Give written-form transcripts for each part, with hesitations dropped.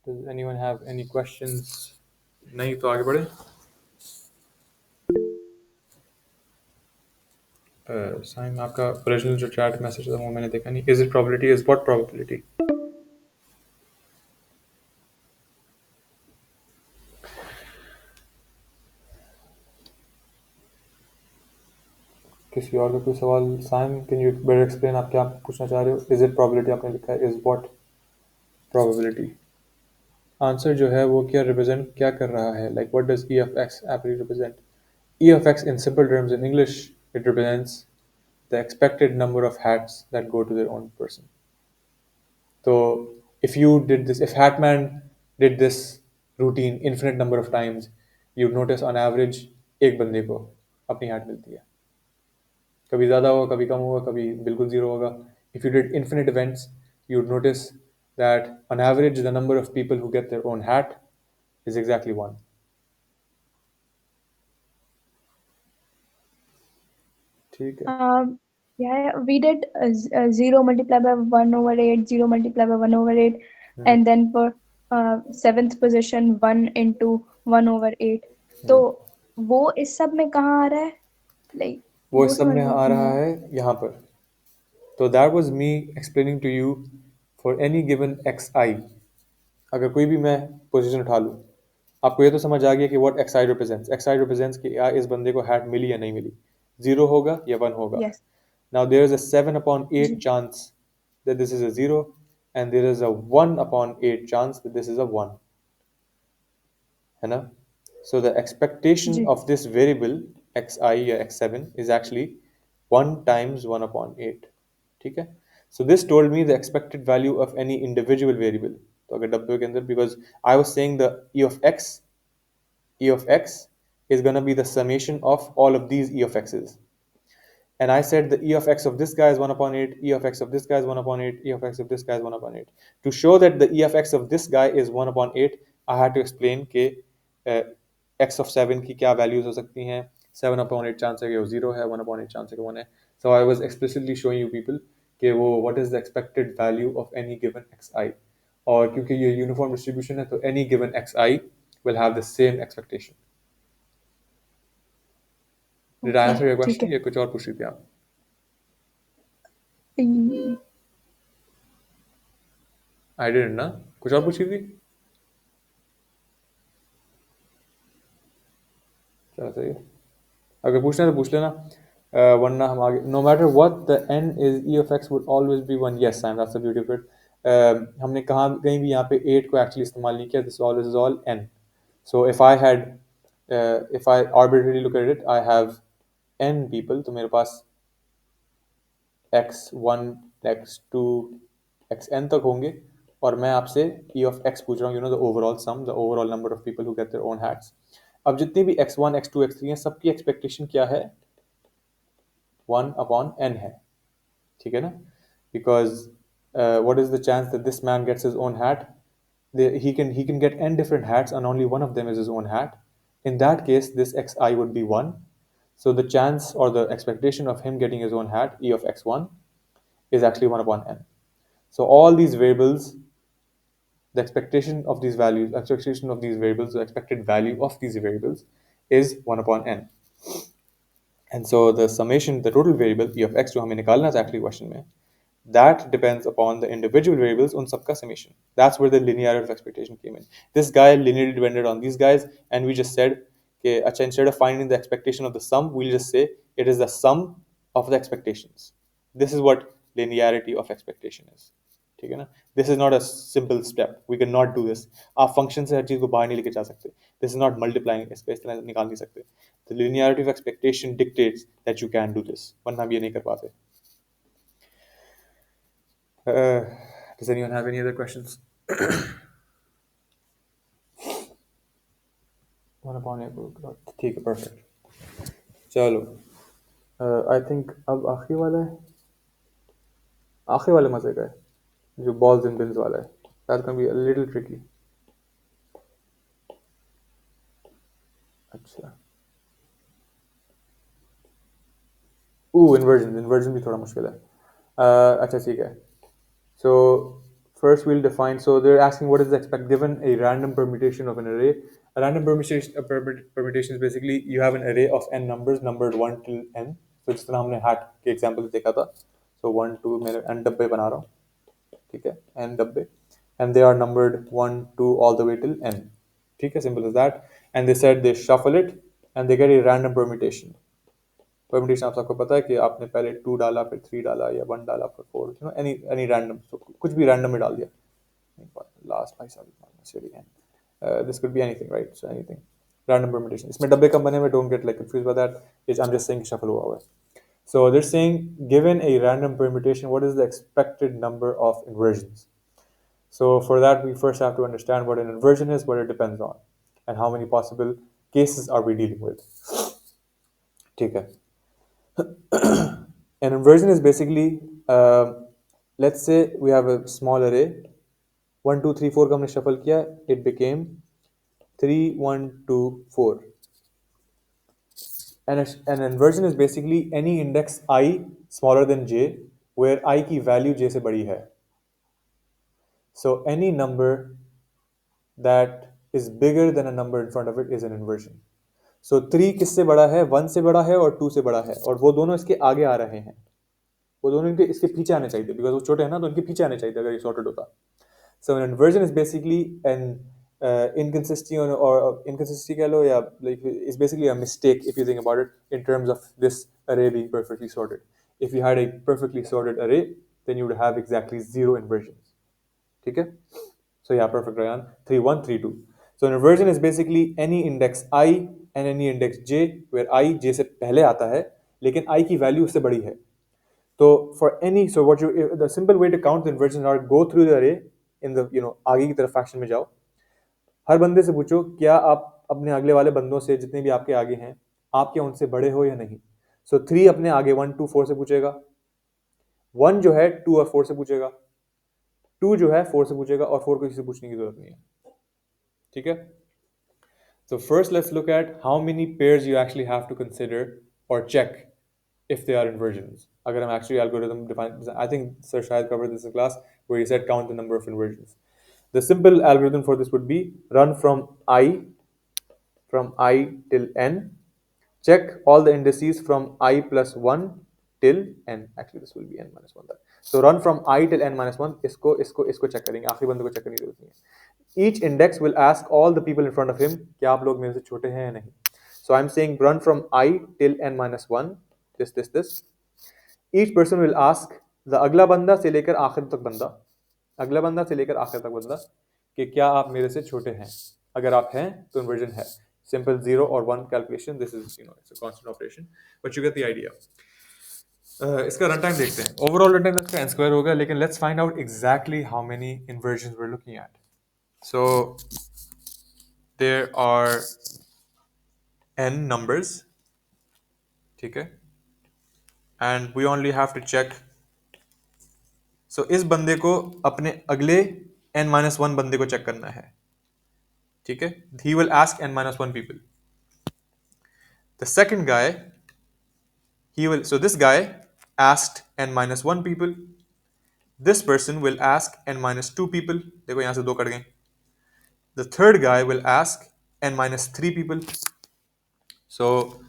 Does anyone have any questions? नहीं तो आगे बढ़े। साइम आपका ओरिजिनल जो चैट मैसेज था वो मैंने देखा नहीं। Is it probability? Is what probability? किसी और का कोई सवाल? Saim can you better explain, आप क्या पूछना चाह रहे हो? इज इट प्रोबेबिलिटी आपने लिखा है, इज व्हाट प्रोबेबिलिटी? आंसर जो है वो क्या रिप्रेजेंट क्या कर रहा है, like what does E of x actually represent? E of x in simple terms in English, it represents the expected number of hats that go to their own person. So if you did this, if Hatman did this routine infinite number of times, you'd notice on average एक बंदे को अपनी hat मिलती है। कभी ज़्यादा होगा, कभी कम होगा, कभी बिल्कुल ज़ीरो होगा। If you did infinite events, you'd notice that on average the number of people who get their own hat is exactly one. ठीक है। Yeah, we did 0 multiplied by 1 over 8, 0 multiplied by 1 over 8, and then for seventh position 1 into 1 over 8. तो वो इस सब में कहाँ आ रहा है? Like वो वो इस सब समझ में लो आ रहा है यहाँ पर। तो that was me explaining to you for any given X I. अगर कोई भी मैं पोजीशन उठा लूँ, आपको ये तो समझ आ गया कि what x I represents. X I represents कि या इस बंदे को हैट मिली या नहीं मिली, जीरो होगा या वन होगा। yes now there is a 7/8 जी chance that this is a 0 and there is a 1/8 chance that this is a 1, है ना? So the expectation ji of this variable xi या x7 is actually 1 times 1/8, ठीक है? So this told me the expected value of any individual variable। तो अगर W के अंदर, because I was saying the e of x is going to be the summation of all of these e of x's, and I said the e of x of this guy is 1/8, e of x of this guy is 1/8, e of x of this guy is 1/8. To show that the e of x of this guy is 1/8, I had to explain कि x of 7 की क्या values हो सकती हैं। 7/8 chance है कि वो 0 है, 1/8 chance है कि 1 है। So I was explicitly showing you people कि वो what is the expected value of any given xi, और क्योंकि ये uniform distribution है तो any given xi will have the same expectation। Did I okay answer your ठीक question है या कुछ और पूछ रही थी आप? हम्म, I didn't ना, कुछ और पूछ रही थी? चलो सही है, अगर पूछना है तो पूछ लेना। वरना हम आगे, no matter what the N is E of X would always be one. Yes Sam, that's the beauty of it. हमने कहाँ कहीं भी यहाँ पे 8 को एक्चुअली इस्तेमाल नहीं किया। This always is all N. So if I arbitrarily look at it, I have N people, तो मेरे पास x1 x2 xn तक होंगे, और मैं आपसे e of x पूछ रहा हूँ, you know the overall sum, the overall number of people who get their own hats. अब जितनी भी x1 x2 x3 हैं, सबकी एक्सपेक्टेशन क्या है? 1/n है, ठीक है ना? Because what is the chance that this man gets his own hat? He can get n different hats and only one of them is his own hat. In that case, this xi would be 1. So the chance or the expectation of him getting his own hat, e of x1, is actually 1/n. So all these variables, the expectation of these values, expectation of these variables, the expected value of these variables is 1/n. And so the summation, the total variable e of x जो हमें निकालना था actually question में, that depends upon the individual variables on सबका summation. That's where the linearity of expectation came in. This guy linearly depended on these guys, and we just said कि अच्छा, instead of finding the expectation of the sum, we'll just say it is the sum of the expectations. This is what linearity of expectation is. ठीक है ना? This is not a simple step. We cannot do this. आप function से हर चीज को बाहर नहीं लेके जा सकते. This is not multiplying. इसका इस तरह निकाल नहीं सकते. The linearity of expectation dictates that you can do this. वरना हम ये नहीं कर पाते. Uh, does anyone have any other questions? 1/8, ठीक है, perfect। चलो, आई थिंक अब आखिरी वाला है, आखिरी वाले मजे का है जो balls and bins वाला है। That's gonna be a little tricky। अच्छा, इन्वर्जन भी थोड़ा मुश्किल है। अच्छा ठीक है। So first we'll define, so they're asking what is the expect given a random permutation of an array. A random permutation, permutation is basically you have an array of n numbers numbered 1 till n. So जिस तरह हमने hat के example में देखा था, so 1 2 मैं n डब्बे बना रहा हूँ, ठीक है, n डब्बे, and they are numbered 1 2 all the way till n, ठीक है, simple as that. And they said they shuffle it and they get a random permutation. Permutation आप सबको पता है कि आपने पहले 2 डाला, फिर 3 डाला, या 1 डाला, फिर 4, यू नो, एनी रैंडम, तो कुछ भी रैंडम में डाल दिया. लास्ट भाई साहब, this could be anything, right? So anything random permutation. इसमें डब्बे कम बने हुए, don't get like confuse by that, is I am just saying shuffle हुआ हुआ है. So they're saying given a random permutation, what is the expected number of inversions? So for that, we first have to understand what an inversion is, what it depends on, and how many possible cases are we dealing with. ठीक है. An inversion is basically, let's say we have a small array, 1 2 3 4 का हमने shuffle किया, it became 3 1 2 4. An inversion is basically any index I smaller than j where I की value j से बड़ी है. So any number that is bigger than a number in front of it is an inversion. So 3 किससे बड़ा है? 1 से बड़ा है और 2 से बड़ा है, और वो दोनों इसके आगे आ रहे हैं. वो दोनों इनके इसके पीछे आने चाहिए, बिकॉज वो छोटे हैं ना, तो इनके पीछे आने चाहिए अगर ये सॉर्टेड होता. So an inversion is basically an inconsistency, or inconsistency कह लो, या like it's basically a mistake if you think about it in terms of this array being perfectly sorted. If you had a perfectly sorted array, then you would have exactly 0 inversions. ठीक है? So yeah, perfect, Ryan. 3 1 3 2. So an inversion is basically any index I and any index j where I j से पहले आता है लेकिन I की value उससे बड़ी है. So for any, so what you, the simple way to count the inversions are go through the array in the, you know, आगे की तरफ फैक्शन में जाओ, हर बंदे से पूछो क्या आप अपने अगले वाले बंदों से, जितने भी आपके आगे हैं, आप क्या उनसे बड़े हो या नहीं. सो 3 अपने आगे 1 2 4 से पूछेगा, 1 जो है 2 और 4 से पूछेगा, 2 जो है 4 से पूछेगा, और 4 को किसी से पूछने की जरूरत नहीं है. ठीक है. So first let's look at how many pairs you actually have to consider or check if they are inversions. Agar hum actually algorithm define, I think Sir Shahid covered this in class where he said count the number of inversions. The simple algorithm for this would be run from I till n, check all the indices from I plus 1 till n. Actually this will be n minus 1 that. So run from I till n minus 1, isko check करेंगे, आखिरी बंदे को check करने की जरूरत नहीं है. Each index will ask all the people in front of him क्या आप लोग मेरे से छोटे हैं या नहीं. So I'm saying run from I till n minus 1, this. Each person will ask the अगला बंदा से लेकर आखिर तक बंदा, अगला बंदा से लेकर आखिर तक बंदा कि क्या आप मेरे से छोटे हैं. अगर आप हैं तो इन्वर्जन है. Simple 0 or 1 calculation. This is, you know, it's a constant operation, but you get the idea. इसका रन टाइम देखते हैं. ओवरऑल रन टाइम इसका n square होगा, लेकिन let's find out exactly how many inversions we're looking at. So there are n numbers, ठीक है, and we only have to check. So इस बंदे को अपने अगले n-1 बंदे को चेक करना है. ठीक है. He will ask n-1 people. The second guy, so this guy asked n-1 people. This person will ask n-2 people. देखो यहाँ से 2 कट गए. The third guy will ask n-3 people. So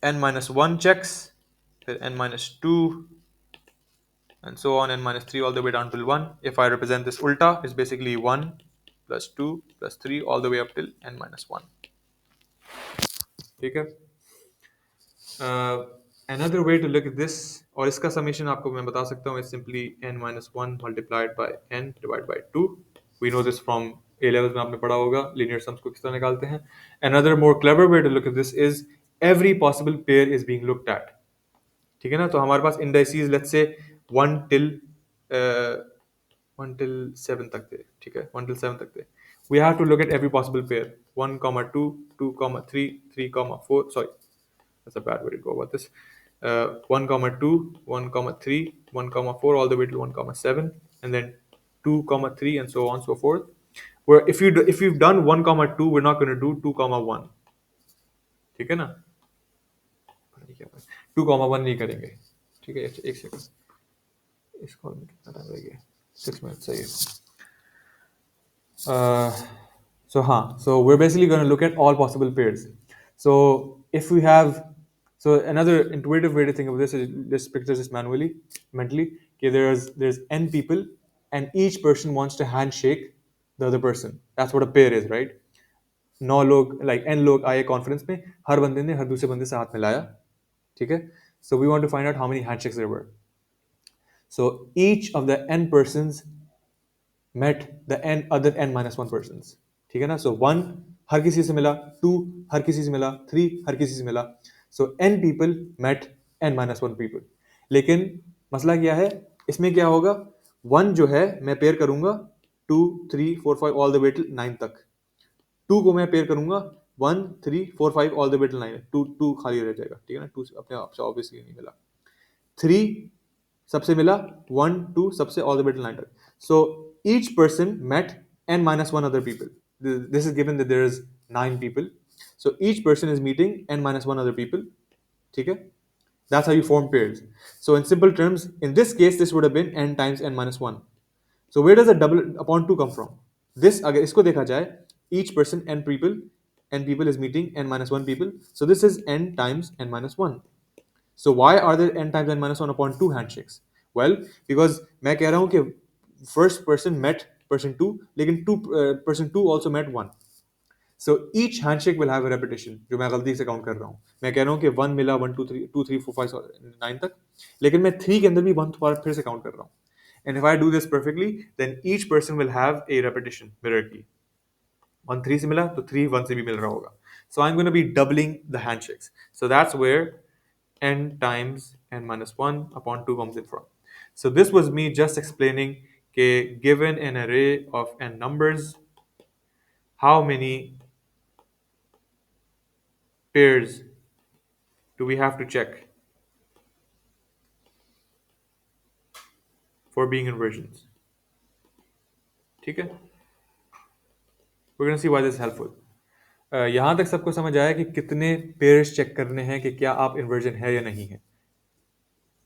n-1 checks, then n-2, and so on, n-3 all the way down till 1. If I represent this ulta, it's basically 1 plus 2 plus 3 all the way up till n-1. ठीक है. Another way to look at this, और इसका summation आपको मैं बता सकता हूँ, is simply n-1 multiplied by n divided by 2. We know this from A levels में आपने पढ़ा होगा linear sums को किस तरह निकालते हैं. Another more clever way to look at this is every possible pair is being looked at. ठीक है ना. तो हमारे पास indices let's say 1 till 7 तक थे. ठीक है. 1 till 7 तक थे. We have to look at every possible pair. 1, 2, 2, 3, 3, 4. Sorry, that's a bad way to go about this. 1, 2, 1, 3, 1, 4, all the way to 1, 7, and then 2, 3, and so on and so forth. Where if you've done 1, 2, we're not going to do 2, 1. ठीक है ना. 2, 1 नहीं करेंगे. ठीक है. एक second, इसको कितना टाइम लगेगा. 6 minutes सही है. Uh, so we're basically going to look at all possible pairs. So if we have, so another intuitive way to think of this is just picture this manually, mentally. Okay, there's n people, and each person wants to handshake the other person. That's what a pair is, right? 9 लोग like n लोग आए conference में, हर बंदे ने हर दूसरे बंदे से हाथ मिलाया, ठीक है. So we want to find out how many handshakes there were. So each of the n persons met the n other n minus 1 persons. ठीक है ना. So 1 हर किसी से मिला, 2 हर किसी से मिला, 3 हर किसी से मिला. So n people met n minus 1 people. लेकिन मसला क्या है, इसमें क्या होगा, 1 जो है मैं पेयर करूंगा 2 3 4 5 ऑल द वे टिल 9 तक. 2 को मैं पेयर करूंगा 1 3 4 5 ऑल द वे टिल 9. 2 2 खाली रह जाएगा, ठीक है ना. 2 अपने आप से ऑब्वियसली नहीं मिला. 3 सबसे मिला, 1 2 सबसे ऑल द वे टिल 9 तक. So each person met n minus 1 other people. This is given that there is 9 people. So each person is meeting n minus 1 other people. ठीक है. That's how you form pairs. So in simple terms, in this case, this would have been n times n minus 1. So where does the double upon 2 come from? This अगर इसको देखा जाए, each person n people is meeting n minus 1 people. So this is n times n minus 1. So why are there n times n minus 1 upon 2 handshakes? Well, because मैं कह रहा हूँ कि first person met person 2, लेकिन person 2 also met 1. So each handshake will have a repetition, जो मैं गलती से काउंट कर रहा हूँ. मैं कह रहा हूँ कि 1 मिला 1 2 3 2 3 4 5 9 तक, लेकिन मैं 3 के अंदर भी 1 फिर से काउंट कर रहा हूँ. And if I do this perfectly, then each person will have a repetition mirror. 1 3 से मिला तो 3 1 से भी मिल रहा होगा. So I'm going to be doubling the handshakes. So that's where n times n minus 1 upon 2 comes in from. So this was me just explaining given an array of n numbers, how many pairs do we have to check for being inversions. ठीक है. We're going to see why this is helpful. यहाँ तक सबको समझ आया कि कितने pairs check करने हैं कि क्या आप इन्वर्जन है या नहीं है.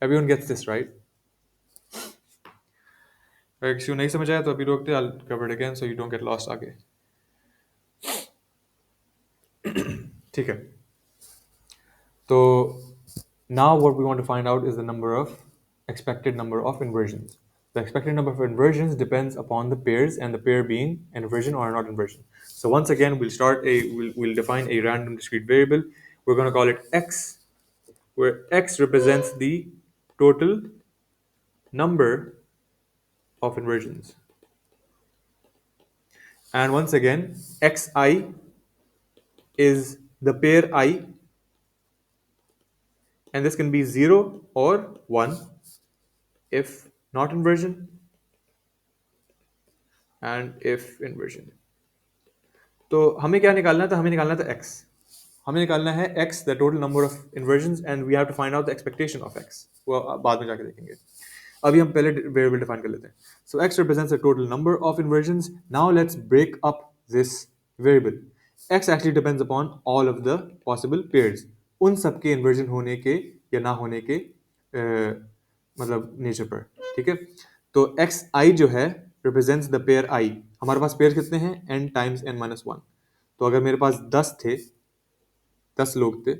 Everyone gets this, right? अगर किसी को नहीं समझ आया तो अभी रोकते, I'll cover it again so you don't get lost आगे. ठीक है. So now what we want to find out is the expected number of inversions. The expected number of inversions depends upon the pairs and the pair being an inversion or not inversion. So once again, we'll define a random discrete variable. We're going to call it x, where x represents the total number of inversions. And once again, xi is the pair I, and this can be 0 or 1 if not inversion and if inversion. तो हमें क्या निकालना था, हमें निकालना था x. हमें निकालना है x, the total number of inversions, and we have to find out the expectation of x. वो बाद में जाके देखेंगे. अभी हम पहले variable define कर लेते हैं. So x represents the total number of inversions. Now let's break up this variable. X actually depends upon all of the possible pairs. उन सबके inversion होने के या ना होने के मतलब नेचर पर. ठीक है. तो xi जो है represents the pair I. हमारे पास पेयर कितने हैं, n times n minus 1. तो अगर मेरे पास 10 लोग थे,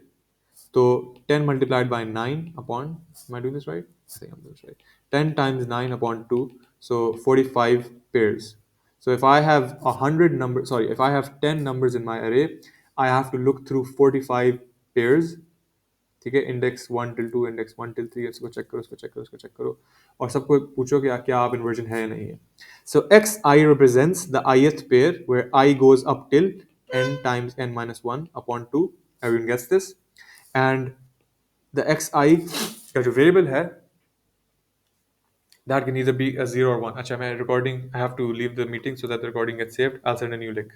तो 10 multiplied by 9 upon, am I doing this right? I think I'm doing this right. 10 times 9 upon 2, so 45 pairs. So if I have 10 numbers in my array, I have to look through 45 pairs. ठीक है. Index 1 till 2, index 1 till 3, इसको check करो, इसको check करो, इसको check करो, और सबको पूछो कि क्या आप इन्वर्जन है या नहीं है. So xi represents the ith pair where I goes up till n times n minus 1 upon 2. Everyone gets this? And the xi का जो variable है, that can either be a 0 or 1. अच्छा, मैं recording, I have to leave the meeting so that the recording gets saved. I'll send a new link.